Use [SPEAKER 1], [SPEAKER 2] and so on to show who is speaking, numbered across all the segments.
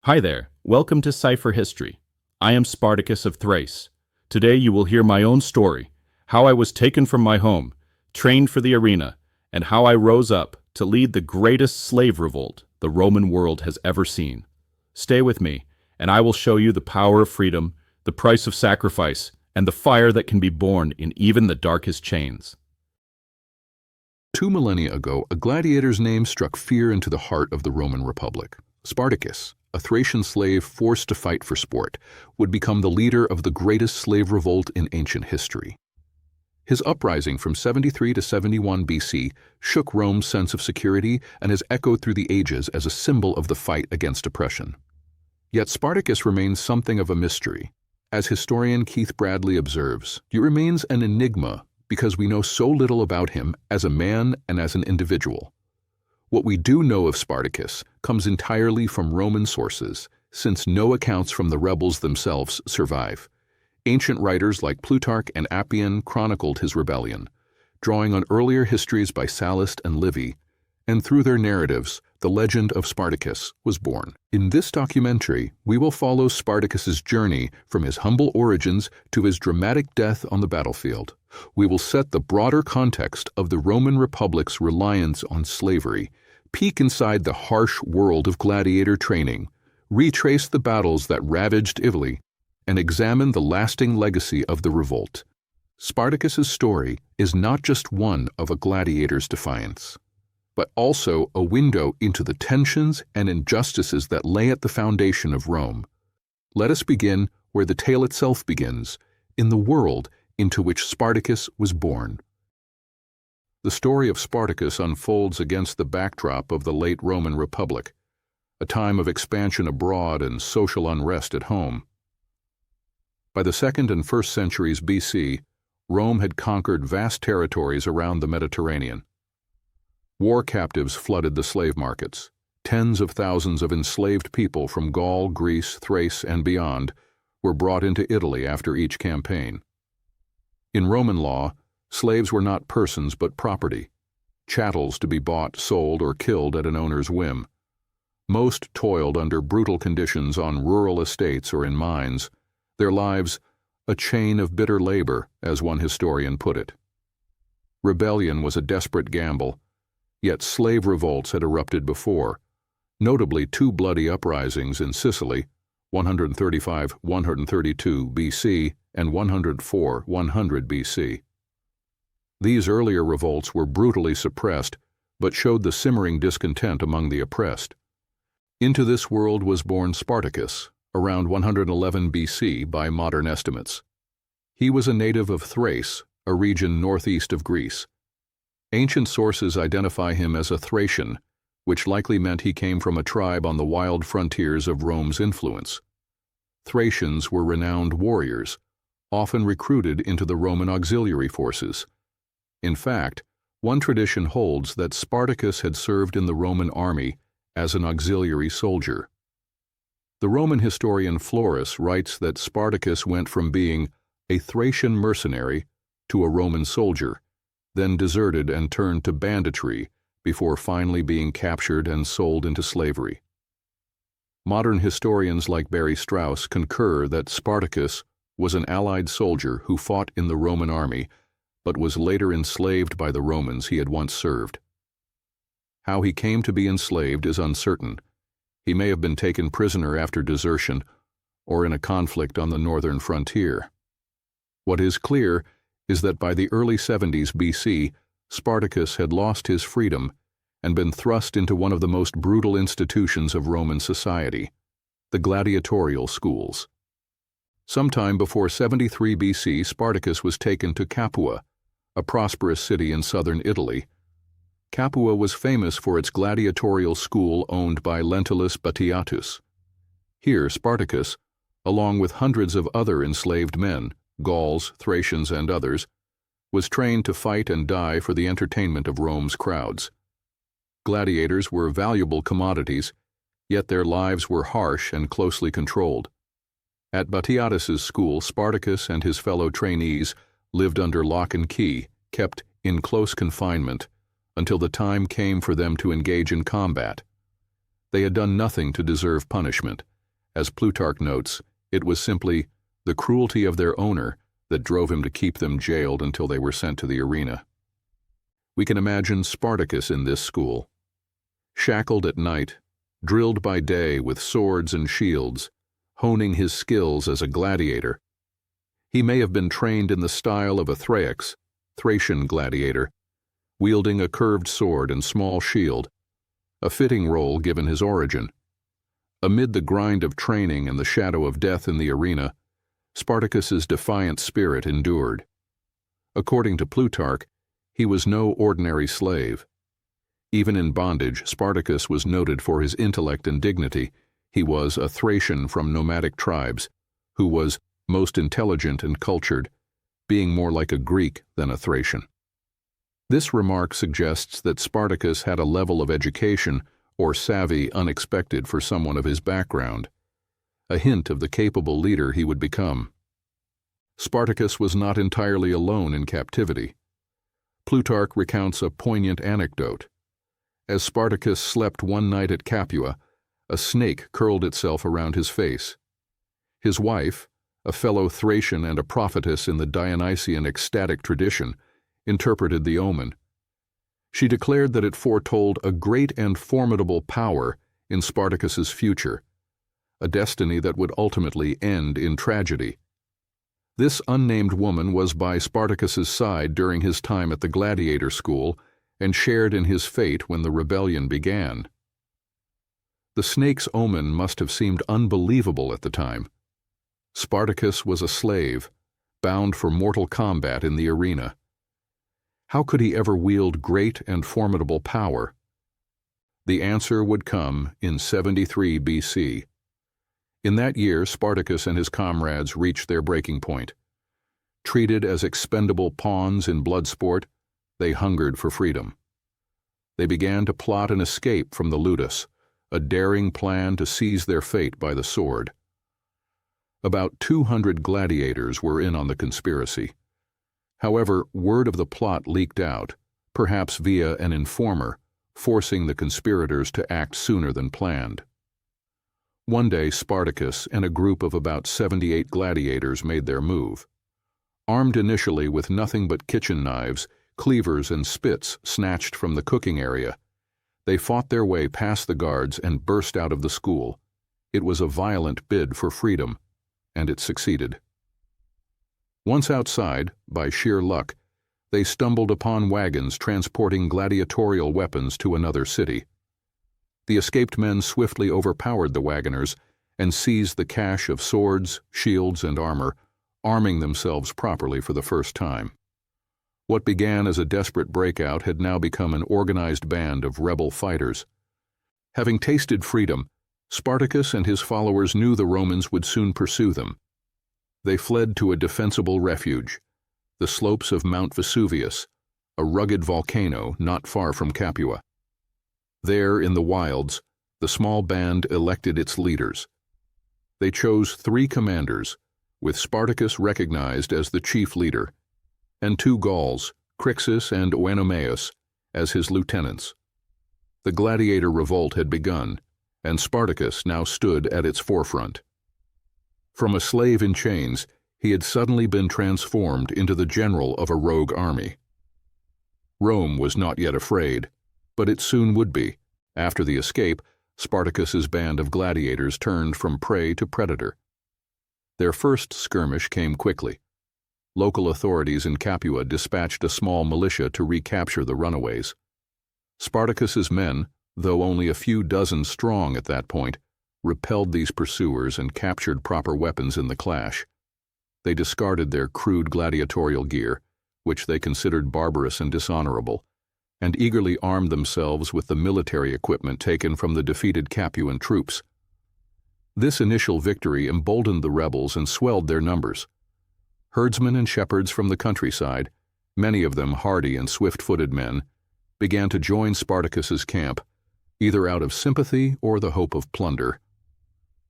[SPEAKER 1] Hi there, welcome to Cipher History. I am Spartacus of Thrace. Today you will hear my own story, how I was taken from my home, trained for the arena, and how I rose up to lead the greatest slave revolt the Roman world has ever seen. Stay with me, and I will show you the power of freedom, the price of sacrifice, and the fire that can be born in even the darkest chains.
[SPEAKER 2] 2 millennia ago, a gladiator's name struck fear into the heart of the Roman Republic. Spartacus, a Thracian slave forced to fight for sport, would become the leader of the greatest slave revolt in ancient history. His uprising from 73 to 71 BC shook Rome's sense of security and has echoed through the ages as a symbol of the fight against oppression. Yet Spartacus remains something of a mystery. As historian Keith Bradley observes, he remains an enigma because we know so little about him as a man and as an individual. What we do know of Spartacus comes entirely from Roman sources, since no accounts from the rebels themselves survive. Ancient writers like Plutarch and Appian chronicled his rebellion, drawing on earlier histories by Sallust and Livy, and through their narratives, the legend of Spartacus was born. In this documentary, we will follow Spartacus's journey from his humble origins to his dramatic death on the battlefield. We will set the broader context of the Roman Republic's reliance on slavery, peek inside the harsh world of gladiator training, retrace the battles that ravaged Italy, and examine the lasting legacy of the revolt. Spartacus's story is not just one of a gladiator's defiance, but also a window into the tensions and injustices that lay at the foundation of Rome. Let us begin where the tale itself begins, in the world into which Spartacus was born. The story of Spartacus unfolds against the backdrop of the late Roman Republic, a time of expansion abroad and social unrest at home. By the 2nd and 1st centuries BC, Rome had conquered vast territories around the Mediterranean. War captives flooded the slave markets. Tens of thousands of enslaved people from Gaul, Greece, Thrace, and beyond were brought into Italy after each campaign. In Roman law, slaves were not persons but property, chattels to be bought, sold, or killed at an owner's whim. Most toiled under brutal conditions on rural estates or in mines, their lives a chain of bitter labor, as one historian put it. Rebellion was a desperate gamble, yet slave revolts had erupted before, notably 2 bloody uprisings in Sicily, 135–132 BC and 104–100 BC. These earlier revolts were brutally suppressed, but showed the simmering discontent among the oppressed. Into this world was born Spartacus, around 111 BC by modern estimates. He was a native of Thrace, a region northeast of Greece. Ancient sources identify him as a Thracian, which likely meant he came from a tribe on the wild frontiers of Rome's influence. Thracians were renowned warriors, often recruited into the Roman auxiliary forces. In fact, one tradition holds that Spartacus had served in the Roman army as an auxiliary soldier. The Roman historian Florus writes that Spartacus went from being a Thracian mercenary to a Roman soldier, then deserted and turned to banditry before finally being captured and sold into slavery. Modern historians like Strauss concur that Spartacus was an allied soldier who fought in the Roman army, but was later enslaved by the Romans he had once served. How he came to be enslaved is uncertain. He may have been taken prisoner after desertion or in a conflict on the northern frontier. What is clear is that by the early 70s BC, Spartacus had lost his freedom and been thrust into one of the most brutal institutions of Roman society, the gladiatorial schools. Sometime before 73 BC, Spartacus was taken to Capua, a prosperous city in southern Italy. Capua was famous for its gladiatorial school owned by Lentulus Batiatus. Here, Spartacus, along with hundreds of other enslaved men, Gauls, Thracians, and others, was trained to fight and die for the entertainment of Rome's crowds. Gladiators were valuable commodities, yet their lives were harsh and closely controlled. At Batiatus's school, Spartacus and his fellow trainees lived under lock and key, kept in close confinement, until the time came for them to engage in combat. They had done nothing to deserve punishment, As Plutarch notes, it was simply the cruelty of their owner that drove him to keep them jailed until they were sent to the arena. We can imagine Spartacus in this school. Shackled at night, drilled by day with swords and shields, honing his skills as a gladiator. He may have been trained in the style of a Thracian gladiator, wielding a curved sword and small shield, a fitting role given his origin. Amid the grind of training and the shadow of death in the arena, Spartacus's defiant spirit endured. According to Plutarch, he was no ordinary slave. Even in bondage, Spartacus was noted for his intellect and dignity. He was a Thracian from nomadic tribes, who was most intelligent and cultured, being more like a Greek than a Thracian. This remark suggests that Spartacus had a level of education or savvy unexpected for someone of his background, a hint of the capable leader he would become. Spartacus was not entirely alone in captivity. Plutarch recounts a poignant anecdote. As Spartacus slept one night at Capua, a snake curled itself around his face. His wife, a fellow Thracian and a prophetess in the Dionysian ecstatic tradition, interpreted the omen. She declared that it foretold a great and formidable power in Spartacus's future, a destiny that would ultimately end in tragedy. This unnamed woman was by Spartacus's side during his time at the Gladiator school and shared in his fate when the rebellion began. The snake's omen must have seemed unbelievable at the time. Spartacus was a slave, bound for mortal combat in the arena. How could he ever wield great and formidable power? The answer would come in 73 BC. In that year, Spartacus and his comrades reached their breaking point. Treated as expendable pawns in blood sport, they hungered for freedom. They began to plot an escape from the ludus, a daring plan to seize their fate by the sword. About 200 gladiators were in on the conspiracy. However, word of the plot leaked out, perhaps via an informer, forcing the conspirators to act sooner than planned. One day, Spartacus and a group of about 78 gladiators made their move. Armed initially with nothing but kitchen knives, cleavers, and spits snatched from the cooking area, they fought their way past the guards and burst out of the school. It was a violent bid for freedom, and it succeeded. Once outside, by sheer luck, they stumbled upon wagons transporting gladiatorial weapons to another city. The escaped men swiftly overpowered the wagoners and seized the cache of swords, shields, and armor, arming themselves properly for the first time. What began as a desperate breakout had now become an organized band of rebel fighters. Having tasted freedom, Spartacus and his followers knew the Romans would soon pursue them. They fled to a defensible refuge, the slopes of Mount Vesuvius, a rugged volcano not far from Capua. There, in the wilds, the small band elected its leaders. They chose 3 commanders, with Spartacus recognized as the chief leader, and 2 Gauls, Crassus and Oenomaus, as his lieutenants. The gladiator revolt had begun, and Spartacus now stood at its forefront. From a slave in chains, he had suddenly been transformed into the general of a rogue army. Rome was not yet afraid, but it soon would be. After the escape, Spartacus's band of gladiators turned from prey to predator. Their first skirmish came quickly. Local authorities in Capua dispatched a small militia to recapture the runaways. Spartacus's men, though only a few dozen strong at that point, repelled these pursuers and captured proper weapons in the clash. They discarded their crude gladiatorial gear, which they considered barbarous and dishonorable, and eagerly armed themselves with the military equipment taken from the defeated Capuan troops. This initial victory emboldened the rebels and swelled their numbers. Herdsmen and shepherds from the countryside, many of them hardy and swift-footed men, began to join Spartacus's camp, either out of sympathy or the hope of plunder.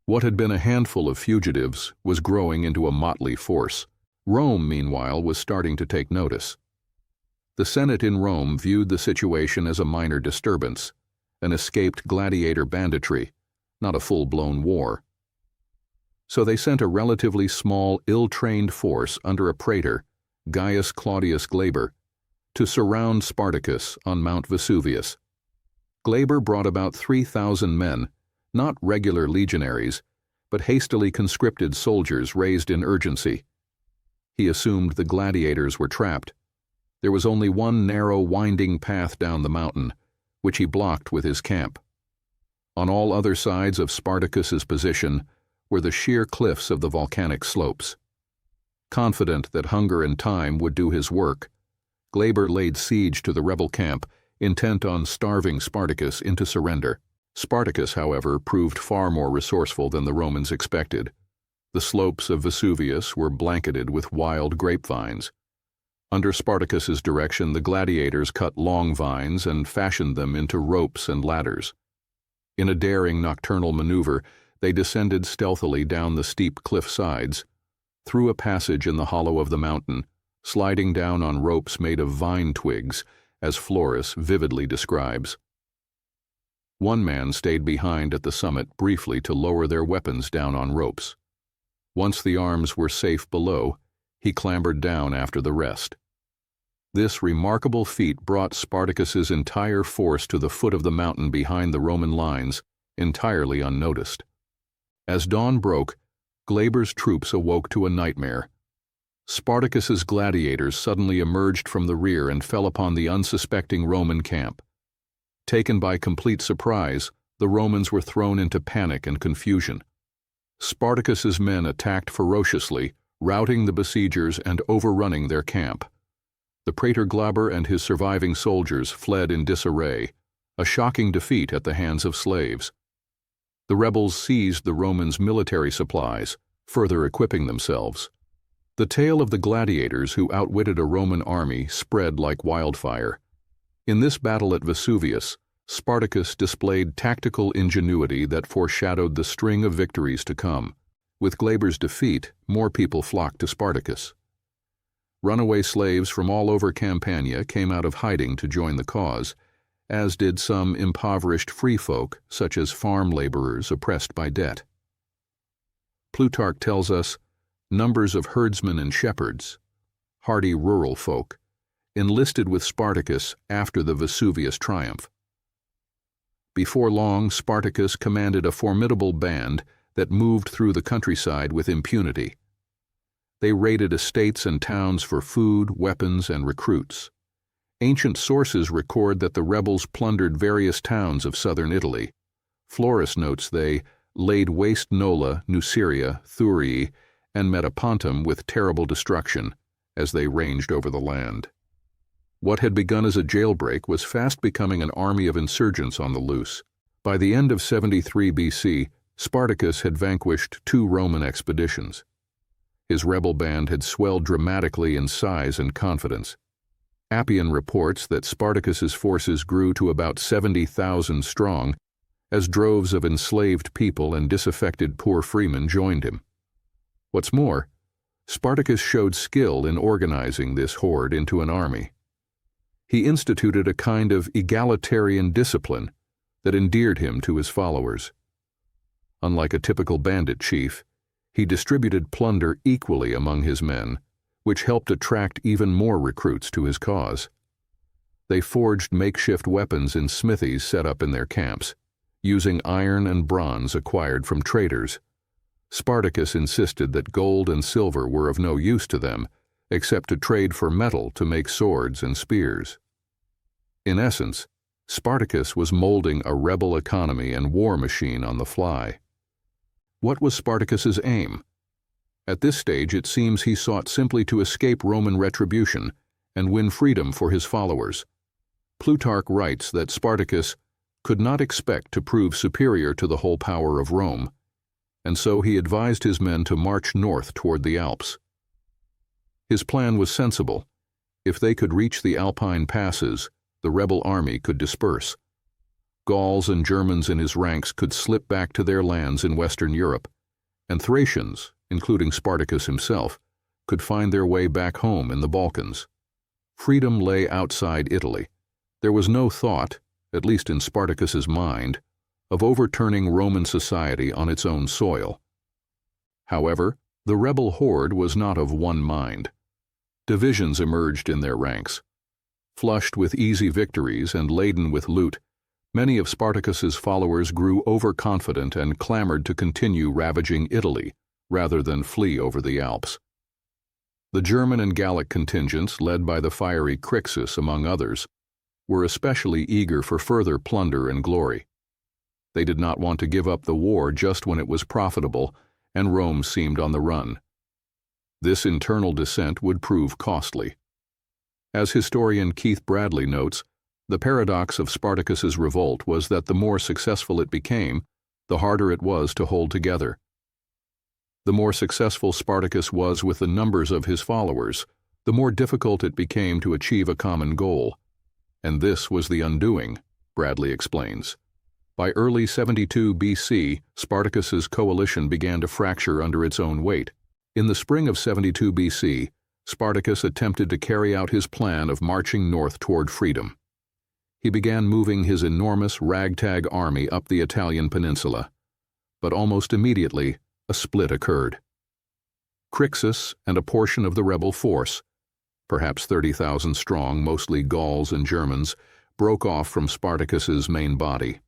[SPEAKER 2] What had been a handful of fugitives was growing into a motley force. Rome, meanwhile, was starting to take notice. The Senate in Rome viewed the situation as a minor disturbance, an escaped gladiator banditry, not a full-blown war. So they sent a relatively small, ill-trained force under a praetor, Gaius Claudius Glaber, to surround Spartacus on Mount Vesuvius. Glaber brought about 3,000 men, not regular legionaries, but hastily conscripted soldiers raised in urgency. He assumed the gladiators were trapped. There was only one narrow, winding path down the mountain, which he blocked with his camp. On all other sides of Spartacus's position were the sheer cliffs of the volcanic slopes. Confident that hunger and time would do his work, Glaber laid siege to the rebel camp, intent on starving Spartacus into surrender. Spartacus, however, proved far more resourceful than the Romans expected. The slopes of Vesuvius were blanketed with wild grapevines. Under Spartacus's direction, the gladiators cut long vines and fashioned them into ropes and ladders. In a daring nocturnal maneuver, they descended stealthily down the steep cliff sides, through a passage in the hollow of the mountain, sliding down on ropes made of vine twigs, as Florus vividly describes. One man stayed behind at the summit briefly to lower their weapons down on ropes. Once the arms were safe below, he clambered down after the rest. This remarkable feat brought Spartacus's entire force to the foot of the mountain behind the Roman lines, entirely unnoticed. As dawn broke, Glaber's troops awoke to a nightmare. Spartacus's gladiators suddenly emerged from the rear and fell upon the unsuspecting Roman camp. Taken by complete surprise, the Romans were thrown into panic and confusion. Spartacus's men attacked ferociously, routing the besiegers and overrunning their camp. The praetor Glaber and his surviving soldiers fled in disarray, a shocking defeat at the hands of slaves. The rebels seized the Romans' military supplies, further equipping themselves. The tale of the gladiators who outwitted a Roman army spread like wildfire. In this battle at Vesuvius, Spartacus displayed tactical ingenuity that foreshadowed the string of victories to come. With Glaber's defeat, more people flocked to Spartacus. Runaway slaves from all over Campania came out of hiding to join the cause, as did some impoverished free folk, such as farm laborers oppressed by debt. Plutarch tells us, numbers of herdsmen and shepherds, hardy rural folk, enlisted with Spartacus after the Vesuvius triumph. Before long, Spartacus commanded a formidable band that moved through the countryside with impunity. They raided estates and towns for food, weapons, and recruits. Ancient sources record that the rebels plundered various towns of southern Italy. Florus notes they laid waste Nola, Nuceria, Thurii, and Metapontum with terrible destruction as they ranged over the land. What had begun as a jailbreak was fast becoming an army of insurgents on the loose. By the end of 73 BC, Spartacus had vanquished 2 Roman expeditions. His rebel band had swelled dramatically in size and confidence. Appian reports that Spartacus's forces grew to about 70,000 strong as droves of enslaved people and disaffected poor freemen joined him. What's more, Spartacus showed skill in organizing this horde into an army. He instituted a kind of egalitarian discipline that endeared him to his followers. Unlike a typical bandit chief, he distributed plunder equally among his men, which helped attract even more recruits to his cause. They forged makeshift weapons in smithies set up in their camps, using iron and bronze acquired from traders. Spartacus insisted that gold and silver were of no use to them, except to trade for metal to make swords and spears. In essence, Spartacus was molding a rebel economy and war machine on the fly. What was Spartacus's aim? At this stage, it seems he sought simply to escape Roman retribution and win freedom for his followers. Plutarch writes that Spartacus could not expect to prove superior to the whole power of Rome, and so he advised his men to march north toward the Alps. His plan was sensible. If they could reach the Alpine passes, the rebel army could disperse. Gauls and Germans in his ranks could slip back to their lands in Western Europe, and Thracians, including Spartacus himself, could find their way back home in the Balkans. Freedom lay outside Italy. There was no thought, at least in Spartacus's mind, of overturning Roman society on its own soil. However, the rebel horde was not of one mind. Divisions emerged in their ranks. Flushed with easy victories and laden with loot, many of Spartacus's followers grew overconfident and clamored to continue ravaging Italy rather than flee over the Alps. The German and Gallic contingents, led by the fiery Crassus among others, were especially eager for further plunder and glory. They did not want to give up the war just when it was profitable and Rome seemed on the run. This internal dissent would prove costly. As historian Keith Bradley notes, the paradox of Spartacus's revolt was that the more successful it became, the harder it was to hold together. The more successful Spartacus was with the numbers of his followers, the more difficult it became to achieve a common goal. And this was the undoing, Bradley explains. By early 72 BC, Spartacus's coalition began to fracture under its own weight. In the spring of 72 BC, Spartacus attempted to carry out his plan of marching north toward freedom. He began moving his enormous ragtag army up the Italian peninsula. But almost immediately, a split occurred. Crassus and a portion of the rebel force, perhaps 30,000 strong, mostly Gauls and Germans, broke off from Spartacus's main body.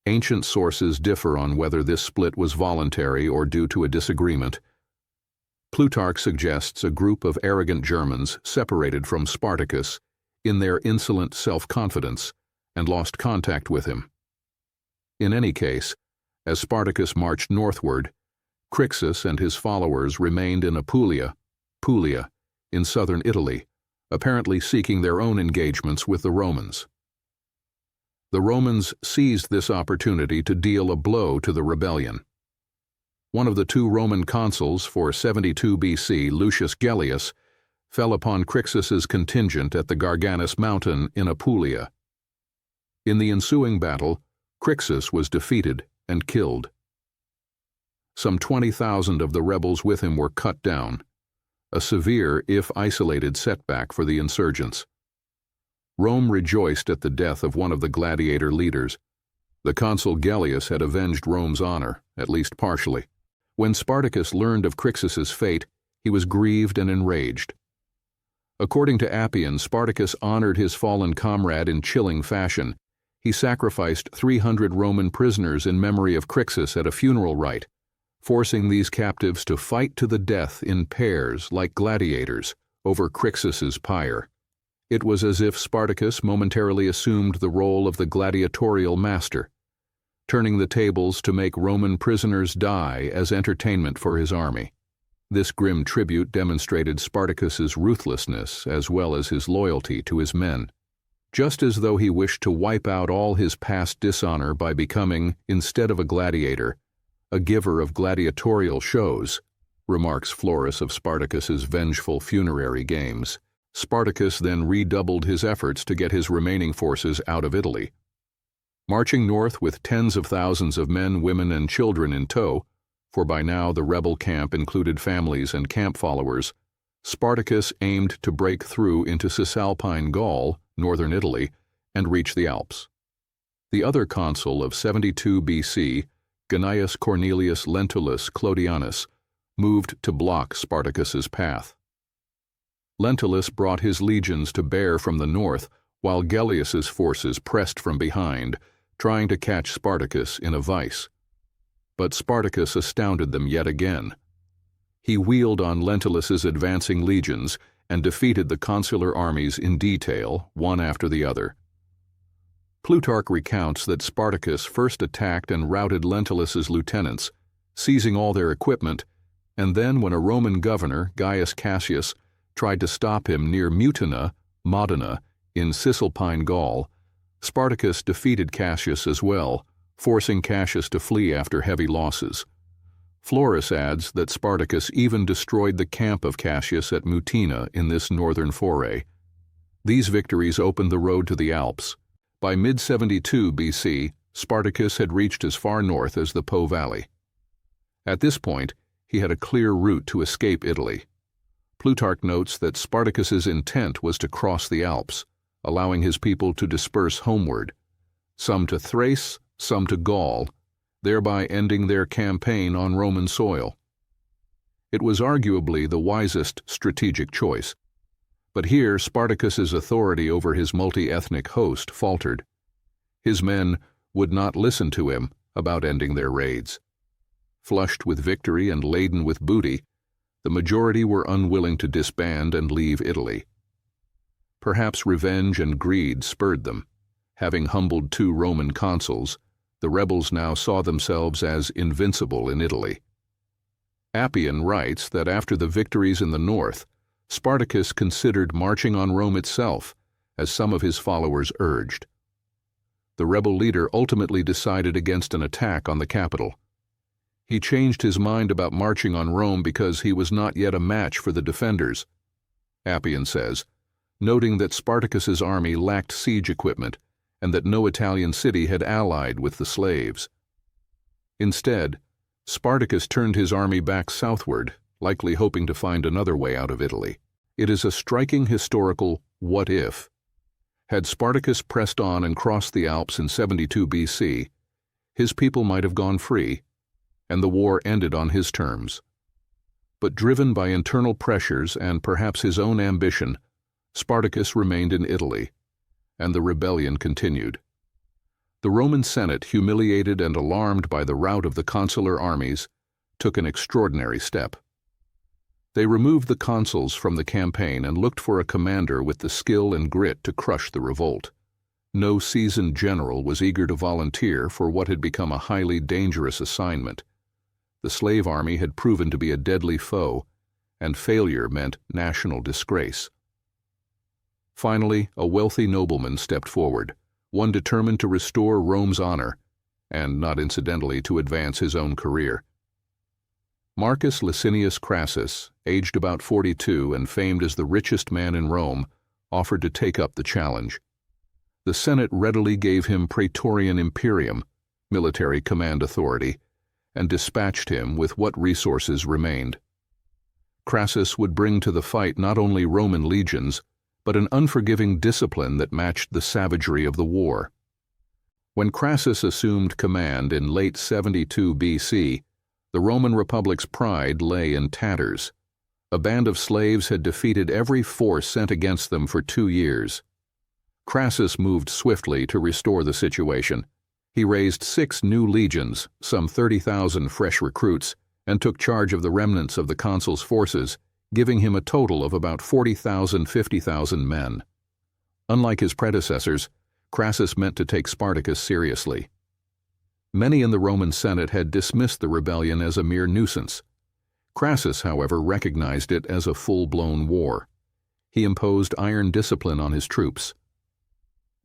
[SPEAKER 2] Ancient sources differ on whether this split was voluntary or due to a disagreement. Plutarch suggests a group of arrogant Germans separated from Spartacus in their insolent self-confidence and lost contact with him. In any case, as Spartacus marched northward, Crassus and his followers remained in Apulia, Puglia, in southern Italy, apparently seeking their own engagements with the Romans. The Romans seized this opportunity to deal a blow to the rebellion. One of the two Roman consuls for 72 BC, Lucius Gellius, fell upon Crassus's contingent at the Garganus mountain in Apulia. In the ensuing battle, Crassus was defeated and killed. Some 20,000 of the rebels with him were cut down, a severe, if isolated, setback for the insurgents. Rome rejoiced at the death of one of the gladiator leaders. The consul Gellius had avenged Rome's honor, at least partially. When Spartacus learned of Crassus's fate, he was grieved and enraged. According to Appian, Spartacus honored his fallen comrade in chilling fashion. He sacrificed 300 Roman prisoners in memory of Crassus at a funeral rite, forcing these captives to fight to the death in pairs like gladiators over Crassus's pyre. It was as if Spartacus momentarily assumed the role of the gladiatorial master, turning the tables to make Roman prisoners die as entertainment for his army. This grim tribute demonstrated Spartacus's ruthlessness as well as his loyalty to his men. Just as though he wished to wipe out all his past dishonor by becoming, instead of a gladiator, a giver of gladiatorial shows, remarks Florus of Spartacus's vengeful funerary games. Spartacus then redoubled his efforts to get his remaining forces out of Italy. Marching north with tens of thousands of men, women, and children in tow, for by now the rebel camp included families and camp followers, Spartacus aimed to break through into Cisalpine Gaul, northern Italy, and reach the Alps. The other consul of 72 BC, Gnaeus Cornelius Lentulus Clodianus, moved to block Spartacus's path. Lentulus brought his legions to bear from the north, while Gellius's forces pressed from behind, trying to catch Spartacus in a vice. But Spartacus astounded them yet again. He wheeled on Lentulus's advancing legions and defeated the consular armies in detail, one after the other. Plutarch recounts that Spartacus first attacked and routed Lentulus's lieutenants, seizing all their equipment, and then when a Roman governor, Gaius Cassius, tried to stop him near Mutina, Modena, in Cisalpine Gaul, Spartacus defeated Cassius as well, forcing Cassius to flee after heavy losses. Florus adds that Spartacus even destroyed the camp of Cassius at Mutina in this northern foray. These victories opened the road to the Alps. By mid-72 BC, Spartacus had reached as far north as the Po Valley. At this point, he had a clear route to escape Italy. Plutarch notes that Spartacus's intent was to cross the Alps, allowing his people to disperse homeward, some to Thrace, some to Gaul, thereby ending their campaign on Roman soil. It was arguably the wisest strategic choice. But here Spartacus's authority over his multi-ethnic host faltered. His men would not listen to him about ending their raids. Flushed with victory and laden with booty, the majority were unwilling to disband and leave Italy. Perhaps revenge and greed spurred them. Having humbled 2 Roman consuls, the rebels now saw themselves as invincible in Italy. Appian writes that after the victories in the north, Spartacus considered marching on Rome itself, as some of his followers urged. The rebel leader ultimately decided against an attack on the capital. He changed his mind about marching on Rome because he was not yet a match for the defenders, Appian says, noting that Spartacus's army lacked siege equipment and that no Italian city had allied with the slaves. Instead, Spartacus turned his army back southward, likely hoping to find another way out of Italy. It is a striking historical what if. Had Spartacus pressed on and crossed the Alps in 72 BC, his people might have gone free, and the war ended on his terms. But driven by internal pressures and perhaps his own ambition, Spartacus remained in Italy, and the rebellion continued. The Roman Senate, humiliated and alarmed by the rout of the consular armies, took an extraordinary step. They removed the consuls from the campaign and looked for a commander with the skill and grit to crush the revolt. No seasoned general was eager to volunteer for what had become a highly dangerous assignment. The slave army had proven to be a deadly foe, and failure meant national disgrace. Finally, a wealthy nobleman stepped forward, one determined to restore Rome's honor, and not incidentally to advance his own career. Marcus Licinius Crassus, aged about 42 and famed as the richest man in Rome, offered to take up the challenge. The Senate readily gave him praetorian imperium, military command authority, and dispatched him with what resources remained. Crassus would bring to the fight not only Roman legions, but an unforgiving discipline that matched the savagery of the war. When Crassus assumed command in late 72 BC, the Roman Republic's pride lay in tatters. A band of slaves had defeated every force sent against them for 2 years. Crassus moved swiftly to restore the situation. He raised 6 new legions, some 30,000 fresh recruits, and took charge of the remnants of the consul's forces, giving him a total of about 50,000 men. Unlike his predecessors, Crassus meant to take Spartacus seriously. Many in the Roman Senate had dismissed the rebellion as a mere nuisance. Crassus, however, recognized it as a full-blown war. He imposed iron discipline on his troops.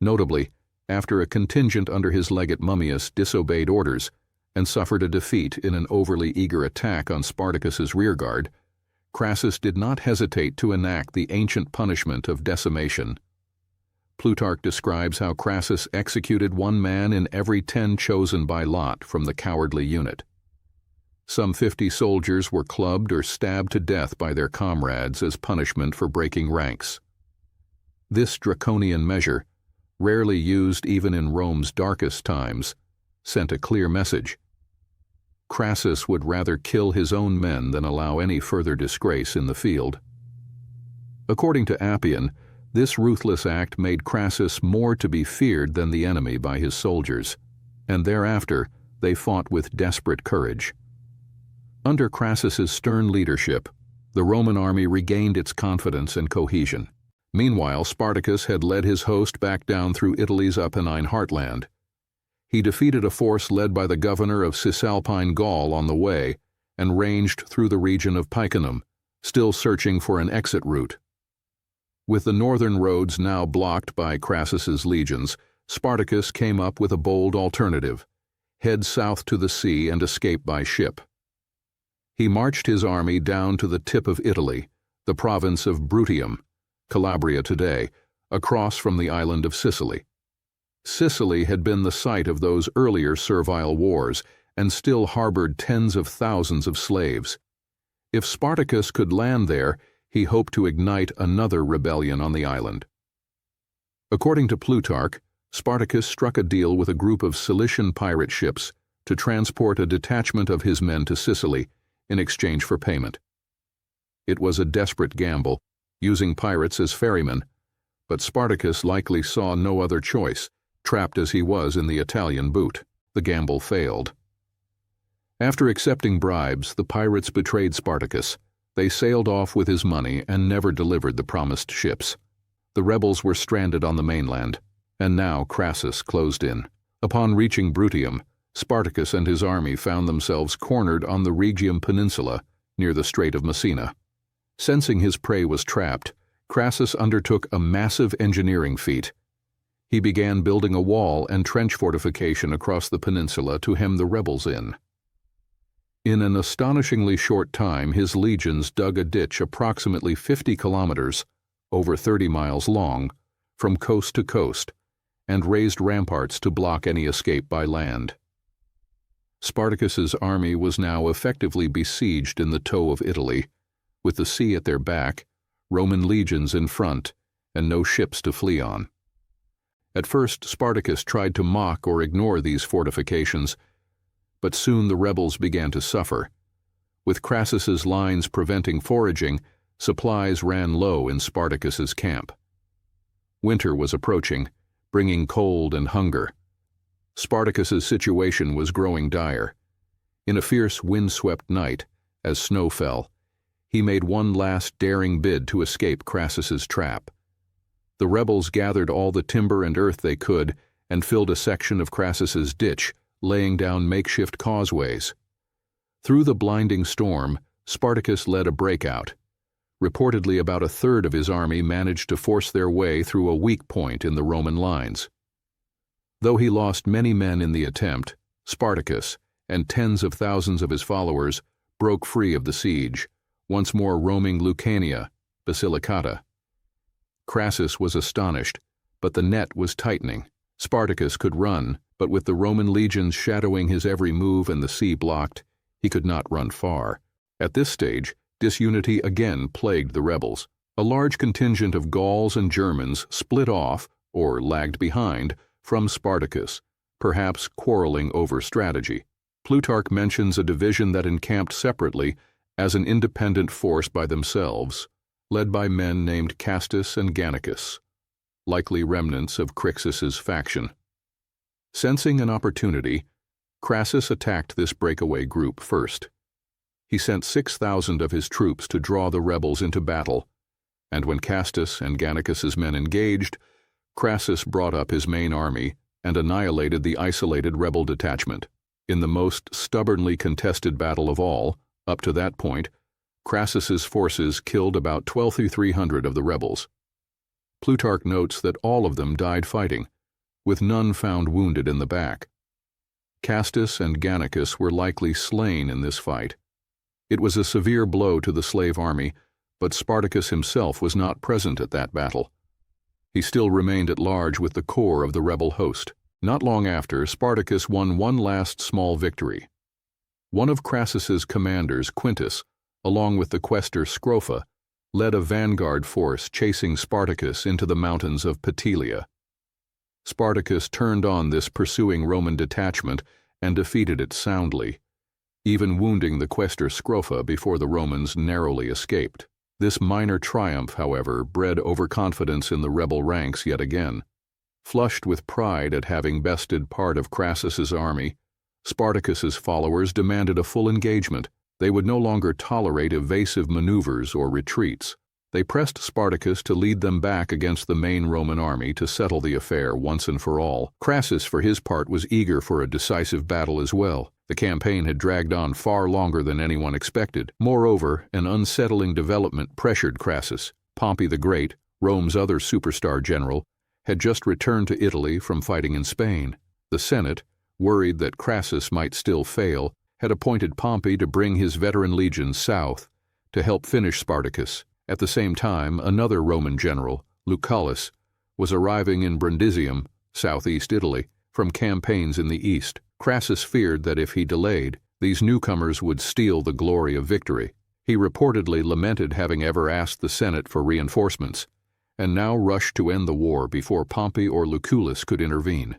[SPEAKER 2] Notably, after a contingent under his legate Mummius disobeyed orders and suffered a defeat in an overly eager attack on Spartacus's rearguard, Crassus did not hesitate to enact the ancient punishment of decimation. Plutarch describes how Crassus executed 1 man in every 10 chosen by lot from the cowardly unit. Some 50 soldiers were clubbed or stabbed to death by their comrades as punishment for breaking ranks. This draconian measure, rarely used even in Rome's darkest times, sent a clear message. Crassus would rather kill his own men than allow any further disgrace in the field. According to Appian, this ruthless act made Crassus more to be feared than the enemy by his soldiers, and thereafter they fought with desperate courage. Under Crassus's stern leadership, the Roman army regained its confidence and cohesion. Meanwhile, Spartacus had led his host back down through Italy's Apennine heartland. He defeated a force led by the governor of Cisalpine Gaul on the way and ranged through the region of Picenum, still searching for an exit route. With the northern roads now blocked by Crassus's legions, Spartacus came up with a bold alternative: head south to the sea and escape by ship. He marched his army down to the tip of Italy, the province of Bruttium, Calabria today, across from the island of Sicily. Sicily had been the site of those earlier servile wars and still harbored tens of thousands of slaves. If Spartacus could land there, he hoped to ignite another rebellion on the island. According to Plutarch, Spartacus struck a deal with a group of Cilician pirate ships to transport a detachment of his men to Sicily in exchange for payment. It was a desperate gamble, using pirates as ferrymen, but Spartacus likely saw no other choice, trapped as he was in the Italian boot. The gamble failed. After accepting bribes, the pirates betrayed Spartacus. They sailed off with his money and never delivered the promised ships. The rebels were stranded on the mainland, and now Crassus closed in. Upon reaching Bruttium, Spartacus and his army found themselves cornered on the Rhegium Peninsula near the Strait of Messina. Sensing his prey was trapped, Crassus undertook a massive engineering feat. He began building a wall and trench fortification across the peninsula to hem the rebels in. In an astonishingly short time, his legions dug a ditch approximately 50 kilometers, over 30 miles long, from coast to coast, and raised ramparts to block any escape by land. Spartacus's army was now effectively besieged in the toe of Italy, with the sea at their back, Roman legions in front, and no ships to flee on. At first, Spartacus tried to mock or ignore these fortifications, but soon the rebels began to suffer. With Crassus's lines preventing foraging, supplies ran low in Spartacus's camp. Winter was approaching, bringing cold and hunger. Spartacus's situation was growing dire. In a fierce wind-swept night, as snow fell, he made one last daring bid to escape Crassus's trap. The rebels gathered all the timber and earth they could and filled a section of Crassus's ditch, laying down makeshift causeways. Through the blinding storm, Spartacus led a breakout. Reportedly, about a third of his army managed to force their way through a weak point in the Roman lines. Though he lost many men in the attempt, Spartacus, and tens of thousands of his followers, broke free of the siege, once more roaming Lucania, Basilicata. Crassus was astonished, but the net was tightening. Spartacus could run, but with the Roman legions shadowing his every move and the sea blocked, he could not run far. At this stage, disunity again plagued the rebels. A large contingent of Gauls and Germans split off, or lagged behind, from Spartacus, perhaps quarreling over strategy. Plutarch mentions a division that encamped separately as an independent force by themselves, led by men named Castus and Gannicus, likely remnants of Crixus's faction. Sensing an opportunity, Crassus attacked this breakaway group first. He sent 6,000 of his troops to draw the rebels into battle, and when Castus and Gannicus's men engaged, Crassus brought up his main army and annihilated the isolated rebel detachment. In the most stubbornly contested battle of all, up to that point, Crassus's forces killed about 12,300 of the rebels. Plutarch notes that all of them died fighting, with none found wounded in the back. Castus and Gannicus were likely slain in this fight. It was a severe blow to the slave army, but Spartacus himself was not present at that battle. He still remained at large with the core of the rebel host. Not long after, Spartacus won one last small victory. One of Crassus's commanders, Quintus, along with the quaestor Scrofa, led a vanguard force chasing Spartacus into the mountains of Petelia. Spartacus turned on this pursuing Roman detachment and defeated it soundly, even wounding the quaestor Scrofa before the Romans narrowly escaped. This minor triumph, however, bred overconfidence in the rebel ranks yet again. Flushed with pride at having bested part of Crassus's army, Spartacus's followers demanded a full engagement. They would no longer tolerate evasive maneuvers or retreats. They pressed Spartacus to lead them back against the main Roman army to settle the affair once and for all. Crassus, for his part, was eager for a decisive battle as well. The campaign had dragged on far longer than anyone expected. Moreover, an unsettling development pressured Crassus. Pompey the Great, Rome's other superstar general, had just returned to Italy from fighting in Spain. The Senate, worried that Crassus might still fail, had appointed Pompey to bring his veteran legions south to help finish Spartacus. At the same time, another Roman general, Lucullus, was arriving in Brundisium, southeast Italy, from campaigns in the east. Crassus feared that if he delayed, these newcomers would steal the glory of victory. He reportedly lamented having ever asked the Senate for reinforcements, and now rushed to end the war before Pompey or Lucullus could intervene.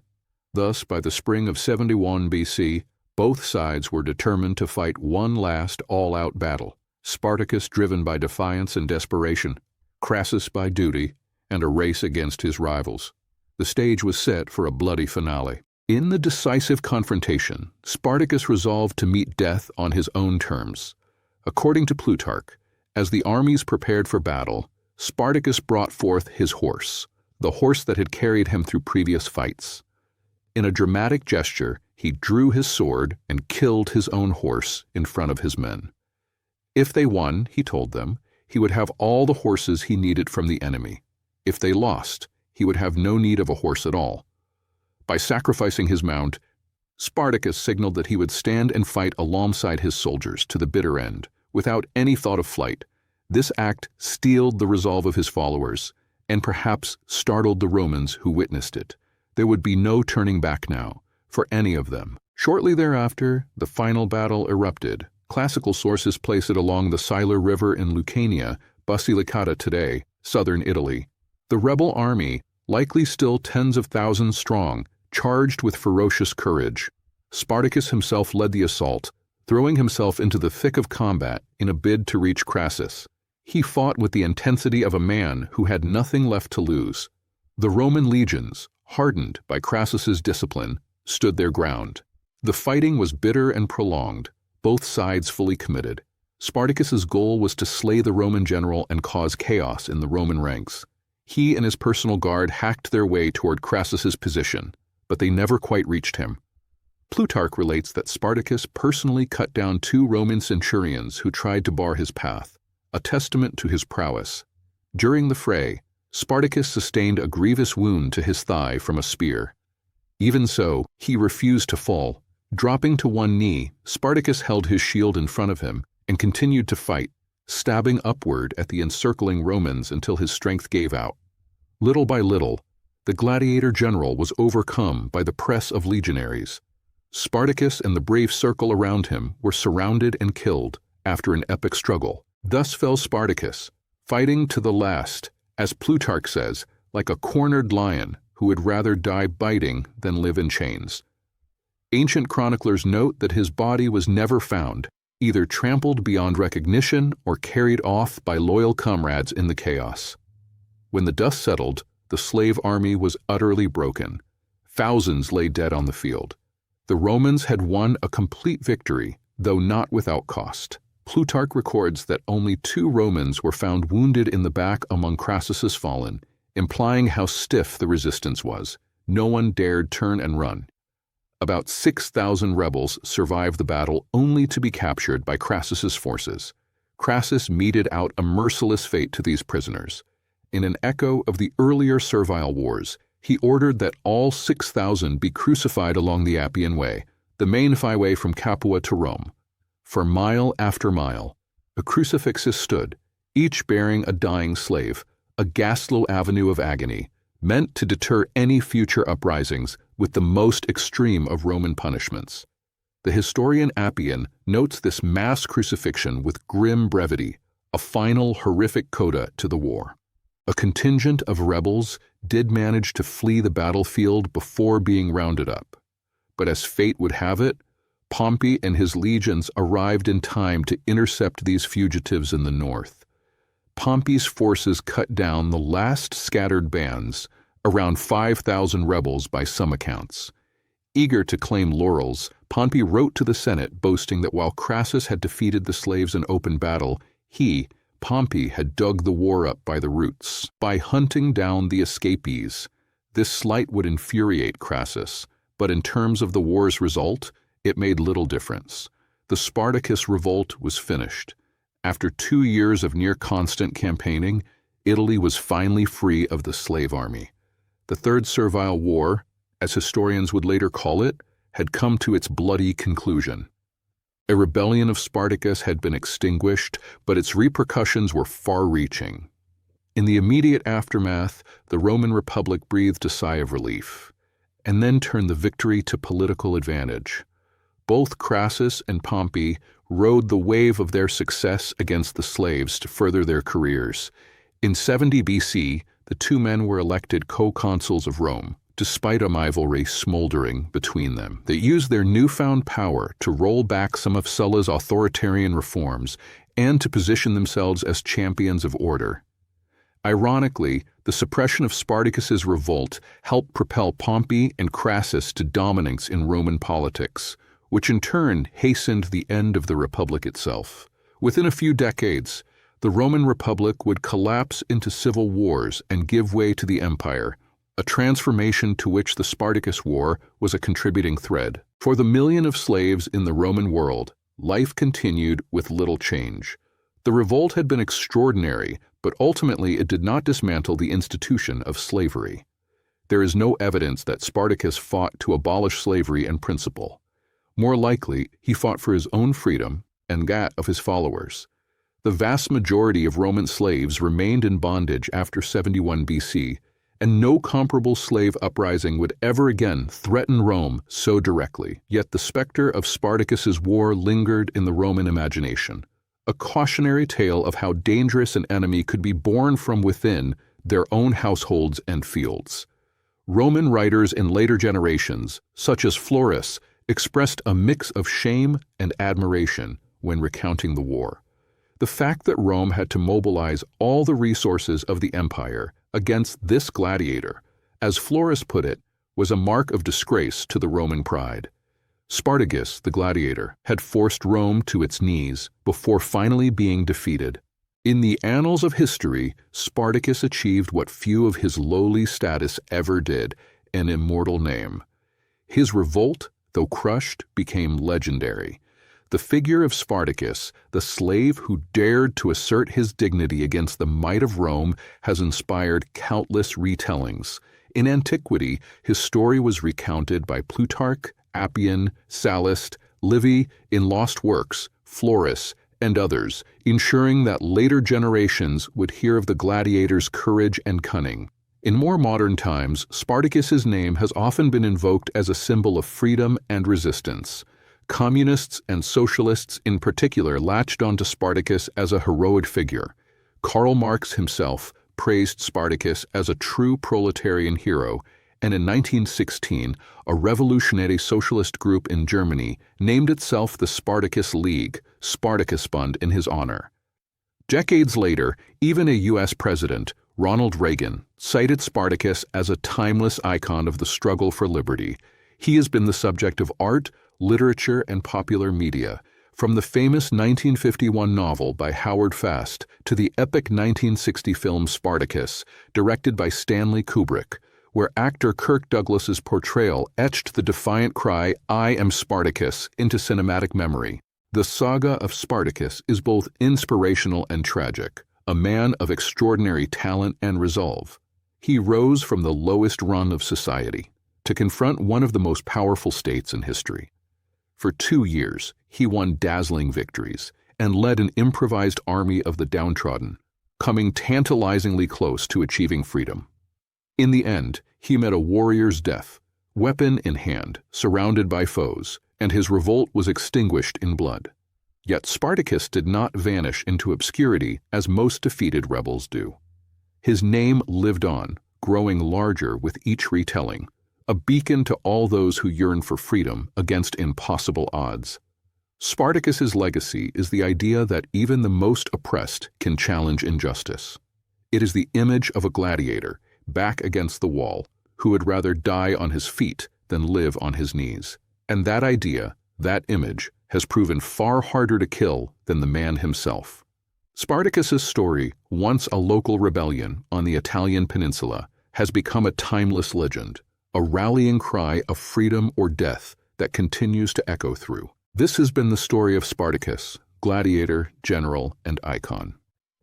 [SPEAKER 2] Thus, by the spring of 71 BC, both sides were determined to fight one last all-out battle. Spartacus driven by defiance and desperation, Crassus by duty, and a race against his rivals. The stage was set for a bloody finale. In the decisive confrontation, Spartacus resolved to meet death on his own terms. According to Plutarch, as the armies prepared for battle, Spartacus brought forth his horse, the horse that had carried him through previous fights. In a dramatic gesture, he drew his sword and killed his own horse in front of his men. If they won, he told them, he would have all the horses he needed from the enemy. If they lost, he would have no need of a horse at all. By sacrificing his mount, Spartacus signaled that he would stand and fight alongside his soldiers to the bitter end, without any thought of flight. This act steeled the resolve of his followers, and perhaps startled the Romans who witnessed it. There would be no turning back now, for any of them. Shortly thereafter, the final battle erupted. Classical sources place it along the Siller River in Lucania, Basilicata today, southern Italy. The rebel army, likely still tens of thousands strong, charged with ferocious courage. Spartacus himself led the assault, throwing himself into the thick of combat in a bid to reach Crassus. He fought with the intensity of a man who had nothing left to lose. The Roman legions, hardened by Crassus's discipline, stood their ground. The fighting was bitter and prolonged, both sides fully committed. Spartacus's goal was to slay the Roman general and cause chaos in the Roman ranks. He and his personal guard hacked their way toward Crassus's position, but they never quite reached him. Plutarch relates that Spartacus personally cut down 2 Roman centurions who tried to bar his path, a testament to his prowess. During the fray, Spartacus sustained a grievous wound to his thigh from a spear. Even so, he refused to fall. Dropping to one knee, Spartacus held his shield in front of him and continued to fight, stabbing upward at the encircling Romans until his strength gave out. Little by little, the gladiator general was overcome by the press of legionaries. Spartacus and the brave circle around him were surrounded and killed after an epic struggle. Thus fell Spartacus, fighting to the last, as Plutarch says, like a cornered lion who would rather die biting than live in chains. Ancient chroniclers note that his body was never found, either trampled beyond recognition or carried off by loyal comrades in the chaos. When the dust settled, the slave army was utterly broken. Thousands lay dead on the field. The Romans had won a complete victory, though not without cost. Plutarch records that only 2 Romans were found wounded in the back among Crassus's fallen, implying how stiff the resistance was. No one dared turn and run. About 6,000 rebels survived the battle only to be captured by Crassus's forces. Crassus meted out a merciless fate to these prisoners. In an echo of the earlier servile wars, he ordered that all 6,000 be crucified along the Appian Way, the main byway from Capua to Rome. For mile after mile, the crucifixes stood, each bearing a dying slave, a ghastly avenue of agony, meant to deter any future uprisings with the most extreme of Roman punishments. The historian Appian notes this mass crucifixion with grim brevity, a final horrific coda to the war. A contingent of rebels did manage to flee the battlefield before being rounded up. But as fate would have it, Pompey and his legions arrived in time to intercept these fugitives in the north. Pompey's forces cut down the last scattered bands, around 5,000 rebels by some accounts. Eager to claim laurels, Pompey wrote to the Senate boasting that while Crassus had defeated the slaves in open battle, he, Pompey, had dug the war up by the roots. By hunting down the escapees, this slight would infuriate Crassus, but in terms of the war's result, it made little difference. The Spartacus revolt was finished. After 2 years of near-constant campaigning, Italy was finally free of the slave army. The Third Servile War, as historians would later call it, had come to its bloody conclusion. A rebellion of Spartacus had been extinguished, but its repercussions were far-reaching. In the immediate aftermath, the Roman Republic breathed a sigh of relief, and then turned the victory to political advantage. Both Crassus and Pompey rode the wave of their success against the slaves to further their careers. In 70 BC, the 2 men were elected co-consuls of Rome, despite a rivalry smoldering between them. They used their newfound power to roll back some of Sulla's authoritarian reforms and to position themselves as champions of order. Ironically, the suppression of Spartacus's revolt helped propel Pompey and Crassus to dominance in Roman politics, which in turn hastened the end of the Republic itself. Within a few decades, the Roman Republic would collapse into civil wars and give way to the empire, a transformation to which the Spartacus War was a contributing thread. For the million of slaves in the Roman world, life continued with little change. The revolt had been extraordinary, but ultimately it did not dismantle the institution of slavery. There is no evidence that Spartacus fought to abolish slavery in principle. More likely, he fought for his own freedom and that of his followers. The vast majority of Roman slaves remained in bondage after 71 BC, and no comparable slave uprising would ever again threaten Rome so directly. Yet the specter of Spartacus's war lingered in the Roman imagination, a cautionary tale of how dangerous an enemy could be born from within their own households and fields. Roman writers in later generations, such as Florus, expressed a mix of shame and admiration when recounting the war. The fact that Rome had to mobilize all the resources of the empire against this gladiator, as Florus put it, was a mark of disgrace to the Roman pride. Spartacus, the gladiator, had forced Rome to its knees before finally being defeated. In the annals of history, Spartacus achieved what few of his lowly status ever did, an immortal name. His revolt, though crushed, became legendary. The figure of Spartacus, the slave who dared to assert his dignity against the might of Rome, has inspired countless retellings. In antiquity, his story was recounted by Plutarch, Appian, Sallust, Livy in lost works, Florus, and others, ensuring that later generations would hear of the gladiator's courage and cunning. In more modern times, Spartacus's name has often been invoked as a symbol of freedom and resistance. Communists and socialists in particular latched onto Spartacus as a heroic figure. Karl Marx himself praised Spartacus as a true proletarian hero, and in 1916, a revolutionary socialist group in Germany named itself the Spartacus League, Spartacus Fund, in his honor. Decades later, even a U.S. president, Ronald Reagan, cited Spartacus as a timeless icon of the struggle for liberty. He has been the subject of art, literature, and popular media, from the famous 1951 novel by Howard Fast to the epic 1960 film Spartacus, directed by Stanley Kubrick, where actor Kirk Douglas's portrayal etched the defiant cry, "I am Spartacus," into cinematic memory. The saga of Spartacus is both inspirational and tragic, a man of extraordinary talent and resolve. He rose from the lowest rung of society to confront one of the most powerful states in history. For 2 years, he won dazzling victories and led an improvised army of the downtrodden, coming tantalizingly close to achieving freedom. In the end, he met a warrior's death, weapon in hand, surrounded by foes, and his revolt was extinguished in blood. Yet Spartacus did not vanish into obscurity as most defeated rebels do. His name lived on, growing larger with each retelling, a beacon to all those who yearn for freedom against impossible odds. Spartacus's legacy is the idea that even the most oppressed can challenge injustice. It is the image of a gladiator, back against the wall, who would rather die on his feet than live on his knees. And that idea, that image, has proven far harder to kill than the man himself. Spartacus's story, once a local rebellion on the Italian peninsula, has become a timeless legend, a rallying cry of freedom or death that continues to echo through. This has been the story of Spartacus, gladiator, general, and icon.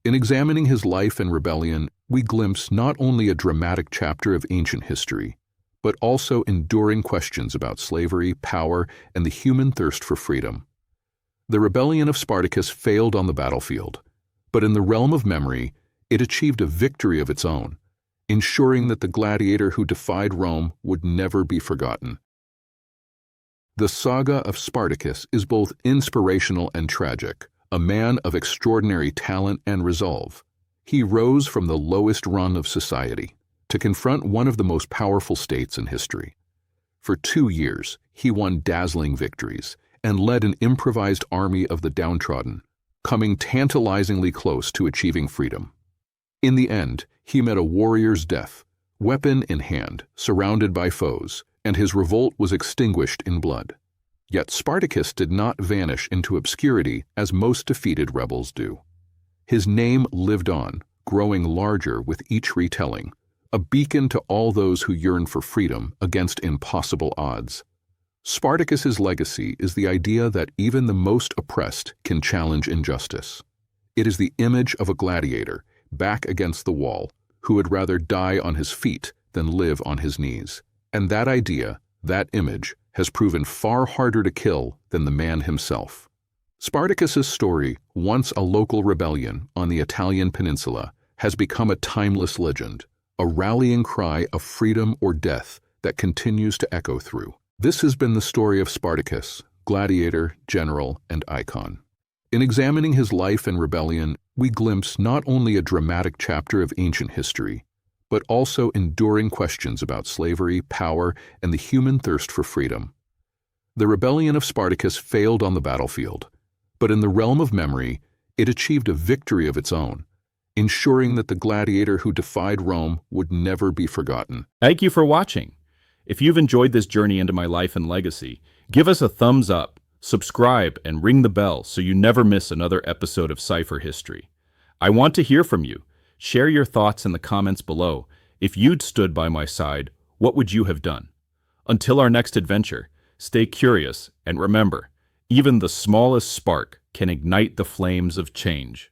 [SPEAKER 2] In examining his life and rebellion, we glimpse not only a dramatic chapter of ancient history, but also enduring questions about slavery, power, and the human thirst for freedom. The rebellion of Spartacus failed on the battlefield, but in the realm of memory, it achieved a victory of its own, ensuring that the gladiator who defied Rome would never be forgotten. The saga of Spartacus is both inspirational and tragic, a man of extraordinary talent and resolve. He rose from the lowest rung of society to confront one of the most powerful states in history. For 2 years, he won dazzling victories and led an improvised army of the downtrodden, coming tantalizingly close to achieving freedom. In the end, he met a warrior's death, weapon in hand, surrounded by foes, and his revolt was extinguished in blood. Yet Spartacus did not vanish into obscurity as most defeated rebels do. His name lived on, growing larger with each retelling, a beacon to all those who yearn for freedom against impossible odds. Spartacus's legacy is the idea that even the most oppressed can challenge injustice. It is the image of a gladiator, back against the wall, who would rather die on his feet than live on his knees. And that idea, that image, has proven far harder to kill than the man himself. Spartacus's story, once a local rebellion on the Italian peninsula, has become a timeless legend, a rallying cry of freedom or death that continues to echo through. This has been the story of Spartacus, gladiator, general, and icon. In examining his life and rebellion, we glimpse not only a dramatic chapter of ancient history, but also enduring questions about slavery, power, and the human thirst for freedom. The rebellion of Spartacus failed on the battlefield, but in the realm of memory, it achieved a victory of its own, ensuring that the gladiator who defied Rome would never be forgotten.
[SPEAKER 1] Thank you for watching. If you've enjoyed this journey into my life and legacy, give us a thumbs up, subscribe, and ring the bell so you never miss another episode of Cipher History. I want to hear from you. Share your thoughts in the comments below. If you'd stood by my side, what would you have done? Until our next adventure, stay curious and remember, even the smallest spark can ignite the flames of change.